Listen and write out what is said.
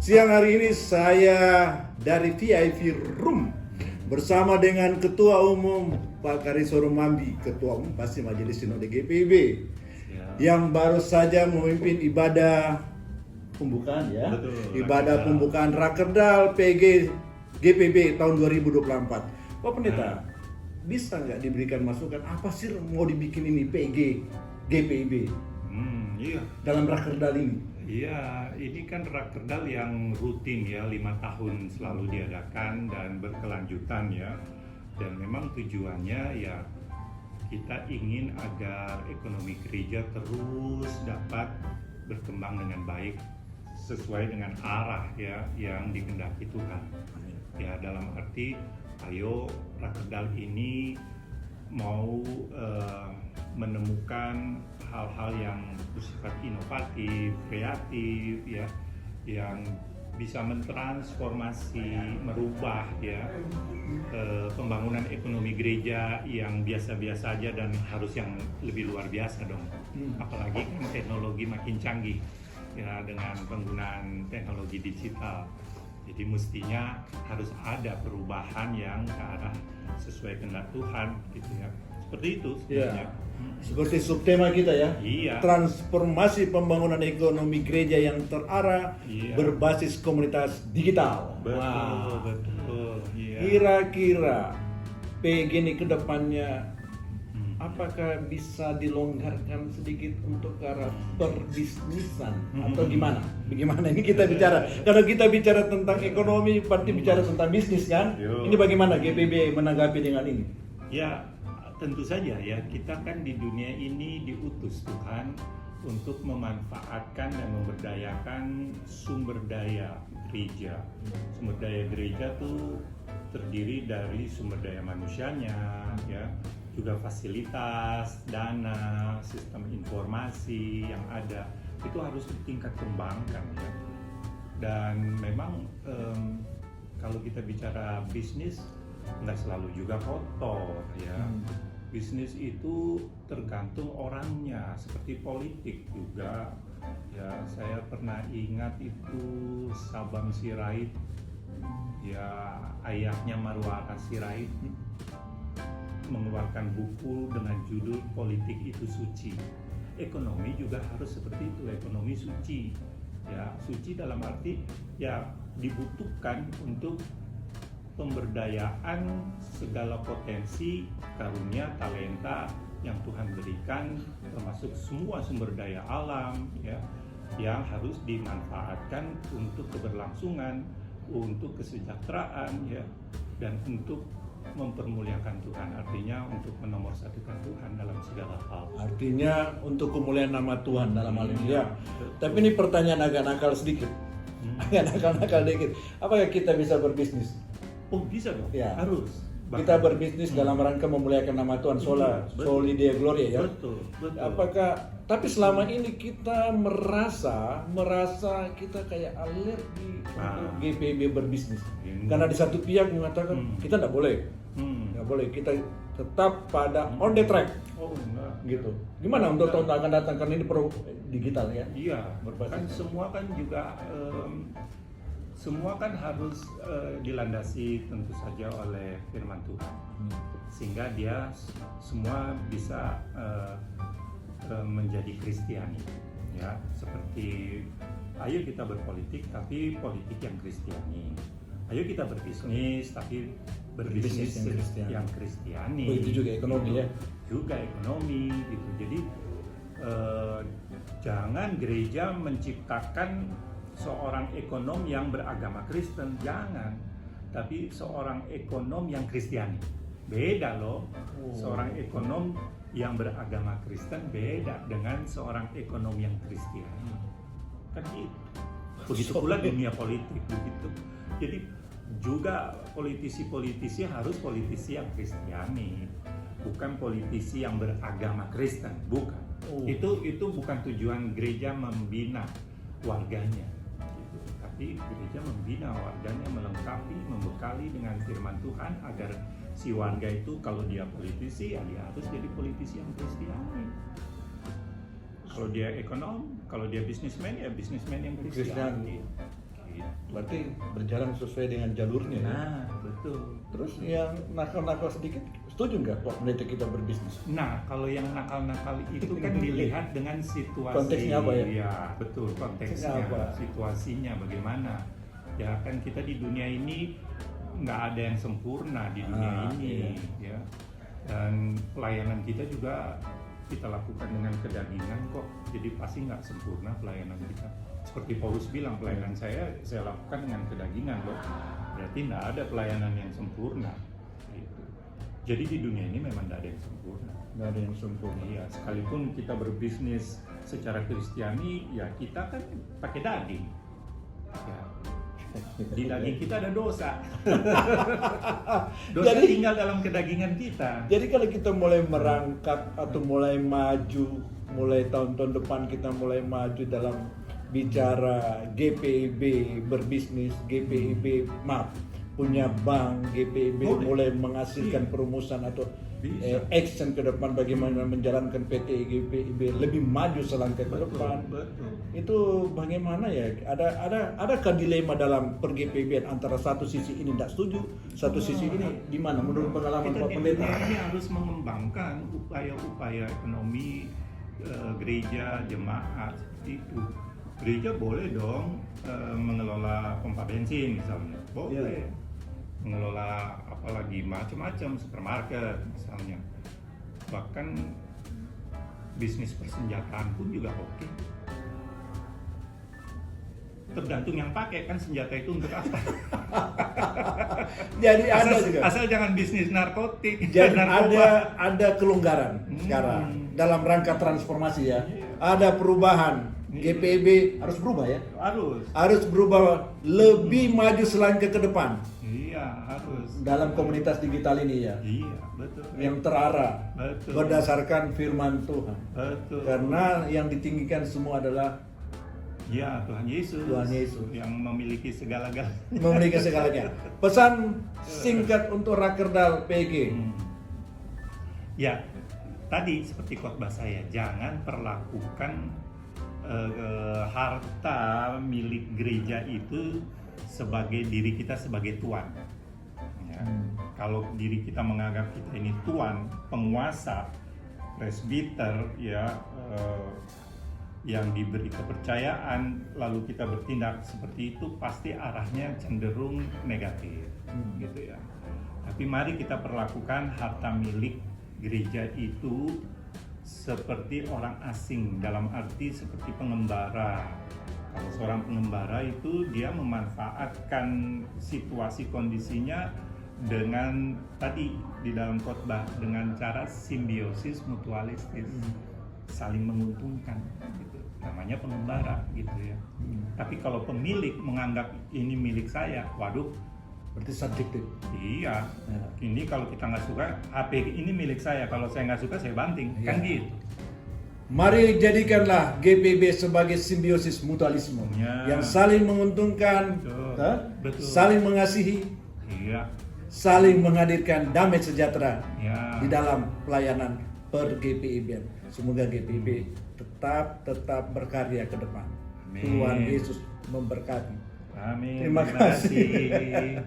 Siang hari ini saya dari VIP Room bersama dengan Ketua Umum Pak Karisoro Mambi, Ketua Umum pasti Majelis Sinode GPIB, yang baru saja memimpin ibadah pembukaan ya. Betul, Ibadah pembukaan Rakerda PG GPIB tahun 2024. Pak Pendeta, bisa nggak diberikan masukan apa sih mau dibikin ini PG GPIB Iya. dalam Rakerda ini? Iya, ini kan rakerdal yang rutin ya, 5 tahun selalu diadakan dan berkelanjutan ya. Dan memang tujuannya ya kita ingin agar ekonomi gereja terus dapat berkembang dengan baik sesuai dengan arah ya yang dikehendaki Tuhan. Ya, dalam arti ayo rakerdal ini mau menemukan hal-hal yang bersifat inovatif, kreatif ya, yang bisa mentransformasi, merubah ya pembangunan ekonomi gereja yang biasa-biasa aja dan harus yang lebih luar biasa dong. Apalagi kan teknologi makin canggih ya dengan penggunaan teknologi digital. Jadi mestinya harus ada perubahan yang ke arah sesuai kehendak Tuhan gitu ya. Seperti itu sebenarnya. Seperti subtema kita ya. Iya. Transformasi pembangunan ekonomi gereja yang terarah berbasis komunitas digital. Betul, betul. Iya. Kira-kira PG ini ke depannya apakah bisa dilonggarkan sedikit untuk ke arah perbisnisan atau gimana? Bagaimana ini kita bicara? Kalau kita bicara tentang ekonomi, pasti bicara tentang bisnis kan? Yo. Ini bagaimana GPIB menanggapi dengan ini? Ya, tentu saja ya, kita kan di dunia ini diutus Tuhan untuk memanfaatkan dan memberdayakan sumber daya gereja. Sumber daya gereja tuh terdiri dari sumber daya manusianya ya, juga fasilitas, dana, sistem informasi yang ada itu harus ditingkat kembangkan ya. Dan memang kalau kita bicara bisnis nggak selalu juga kotor ya. Bisnis itu tergantung orangnya, seperti politik juga ya. Saya pernah ingat itu Sabang Sirait ya, ayahnya Marwara Sirait mengeluarkan buku dengan judul Politik Itu Suci. Ekonomi juga harus seperti itu, ekonomi suci ya. Suci dalam arti ya dibutuhkan untuk pemberdayaan segala potensi, karunia, talenta yang Tuhan berikan, termasuk semua sumber daya alam ya, yang harus dimanfaatkan untuk keberlangsungan, untuk kesejahteraan ya, dan untuk mempermuliakan Tuhan, artinya untuk menomorsatukan Tuhan dalam segala hal. Artinya untuk kemuliaan nama Tuhan dalam hal ini ya. Tapi ini pertanyaan agak nakal sedikit. Agak nakal dikit. Apakah kita bisa berbisnis? Oh, bisa dong. Ya. Harus. Kita berbisnis dalam rangka memuliakan nama Tuhan, Soli Deo Gloria ya. Betul. Apakah tapi selama ini kita merasa kita kayak alergi untuk GPIB berbisnis. Karena di satu pihak mengatakan kita tidak boleh. Nggak boleh, kita tetap pada on the track. Oh, enggak. Gitu. Gimana untuk tahun akan datang, karena ini pro digital ya? Iya, Berbasis. kan semua kan juga semua kan harus dilandasi tentu saja oleh firman Tuhan, sehingga dia semua bisa menjadi Kristiani ya. Seperti ayo kita berpolitik tapi politik yang Kristiani, ayo kita berbisnis tapi berbisnis yang Kristiani. Begitu juga ekonomi ya. Juga ekonomi gitu. Jadi jangan gereja menciptakan seorang ekonom yang beragama Kristen, jangan. Tapi seorang ekonom yang Kristiani. Beda loh. Seorang ekonom yang beragama Kristen beda dengan seorang ekonom yang Kristiani. Kan gitu. Begitu pula dunia politik begitu. Jadi juga politisi-politisi harus politisi yang Kristiani, bukan politisi yang beragama Kristen, bukan. Itu bukan tujuan gereja membina warganya, gitu. Tapi gereja membina warganya, melengkapi, membekali dengan firman Tuhan agar si warga itu kalau dia politisi ya dia harus jadi politisi yang Kristiani. Kalau dia ekonom, kalau dia bisnismen ya bisnismen yang Kristiani. Iya. Berarti berjalan sesuai dengan jalurnya ya. Nah, betul. Terus yang nakal-nakal sedikit, setuju nggak Pak Pendeta kita berbisnis? Nah, kalau yang nakal-nakal itu kan dilihat dengan situasi. Konteksnya apa ya? Iya, betul, konteksnya, Apa? situasinya bagaimana. Ya kan kita di dunia ini nggak ada yang sempurna di dunia ini, iya. ya. Dan pelayanan kita juga kita lakukan dengan kedagingan kok. Jadi pasti nggak sempurna pelayanan kita. Seperti Paulus bilang, pelayanan saya lakukan dengan kedagingan loh. Berarti nggak ada pelayanan yang sempurna. Gitu. Jadi di dunia ini memang tidak ada yang sempurna. Nggak ada yang sempurna. Iya, sekalipun kita berbisnis secara Kristiani, ya kita kan pakai daging. Ya. Di daging kita ada dosa. Dosa Jadi- tinggal dalam kedagingan kita. Jadi kalau kita mulai merangkak atau mulai maju, mulai tahun-tahun depan kita mulai maju dalam bicara GPIB berbisnis, GPIB punya bank, GPIB Boleh. mulai menghasilkan perumusan atau Bisa. action ke depan bagaimana menjalankan PT GPIB lebih maju selangkah ke depan. Betul. Itu bagaimana ya? Adakah dilema dalam per GPIB antara satu sisi ini tidak setuju, satu sisi ini di mana menurut pengalaman Kita Pak di Pendeta? dunia ini harus mengembangkan upaya-upaya ekonomi gereja, jemaat seperti itu. Gereja boleh dong mengelola pompa bensin misalnya, boleh. Iya. Mengelola apalagi macam-macam supermarket misalnya. Bahkan bisnis persenjataan pun juga oke. Tergantung yang pakai kan senjata itu untuk apa. Jadi ada juga. Asal jangan bisnis narkotik. Jadi narkoba. ada kelonggaran sekarang dalam rangka transformasi ya. Ada perubahan. GPIB harus berubah ya. Harus berubah lebih maju selangkah ke depan Iya, harus. dalam komunitas digital ini ya. Iya, betul. Yang terarah Betul. berdasarkan firman Tuhan. Betul. Karena yang ditinggikan semua adalah Ya, Tuhan Yesus. Tuhan Yesus. Yang memiliki segala-galanya. memiliki segalanya. Pesan singkat untuk Rakerdal PG. Ya, tadi seperti khotbah saya, jangan perlakukan harta milik gereja itu sebagai diri kita sebagai tuan. Ya. Kalau diri kita menganggap kita ini tuan, penguasa, presbiter, ya, yang diberi kepercayaan, lalu kita bertindak seperti itu, pasti arahnya cenderung negatif, gitu ya. Tapi mari kita perlakukan harta milik gereja itu seperti orang asing, dalam arti seperti pengembara. Kalau seorang pengembara itu dia memanfaatkan situasi kondisinya dengan tadi di dalam khotbah dengan cara simbiosis mutualistis, saling menguntungkan gitu. Namanya pengembara gitu ya. Tapi kalau pemilik menganggap ini milik saya, waduh, Berarti subjektif. iya. Ya. Ini kalau kita nggak suka, HP ini milik saya. Kalau saya nggak suka, saya banting. Ya. Kan gitu. Mari jadikanlah GPIB sebagai simbiosis mutualisme Ya. yang saling menguntungkan, Betul. Betul. Saling mengasihi, Iya. saling menghadirkan damai sejahtera Ya. di dalam pelayanan per GPIB. Semoga GPIB tetap berkarya ke depan. Amin. Tuhan Yesus memberkati. Amin. Terima kasih. kasih.